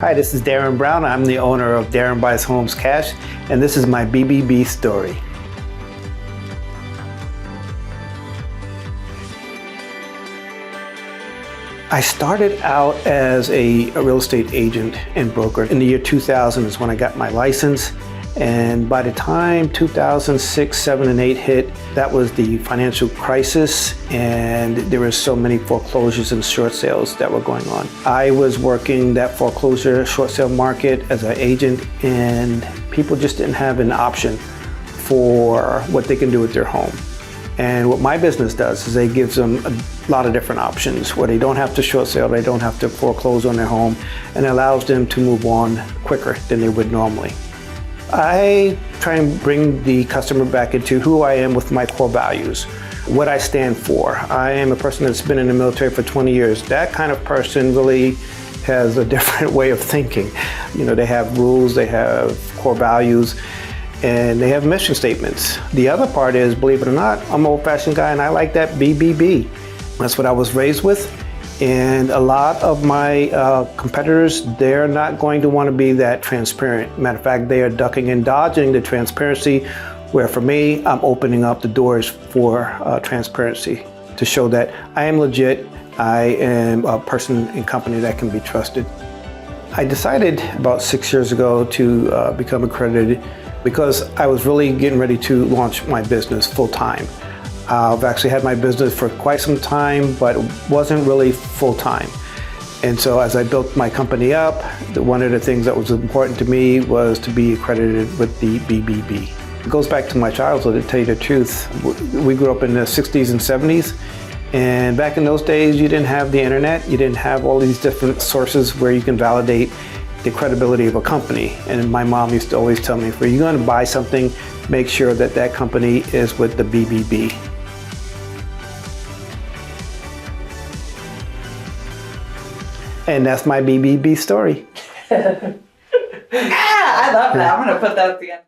Hi, this is Darren Brown. I'm the owner of Darren Buys Homes Cash, and this is my BBB story. I started out as a real estate agent and broker. In the year 2000 is when I got my license. And by the time 2006, 7, and 8 hit, that was the financial crisis, and there were so many foreclosures and short sales that were going on. I was working that foreclosure short sale market as an agent, and people just didn't have an option for what they can do with their home. And what my business does is it gives them a lot of different options where they don't have to short sale, they don't have to foreclose on their home, and it allows them to move on quicker than they would normally. I try and bring the customer back into who I am with my core values, what I stand for. I am a person that's been in the military for 20 years. That kind of person really has a different way of thinking. You know, they have rules, they have core values, and they have mission statements. The other part is, believe it or not, I'm an old-fashioned guy and I like that BBB. That's what I was raised with. And a lot of my competitors, they're not going to want to be that transparent. Matter of fact, they are ducking and dodging the transparency, where for me, I'm opening up the doors for transparency to show that I am legit, I am a person and company that can be trusted. I decided about 6 years ago to become accredited because I was really getting ready to launch my business full-time. I've actually had my business for quite some time, but it wasn't really full-time. And so as I built my company up, one of the things that was important to me was to be accredited with the BBB. It goes back to my childhood, to tell you the truth. We grew up in the 60s and 70s, and back in those days, you didn't have the internet, you didn't have all these different sources where you can validate the credibility of a company. And my mom used to always tell me, if you're going to buy something, make sure that that company is with the BBB. And that's my BBB story. I love that. I'm going to put that at the end.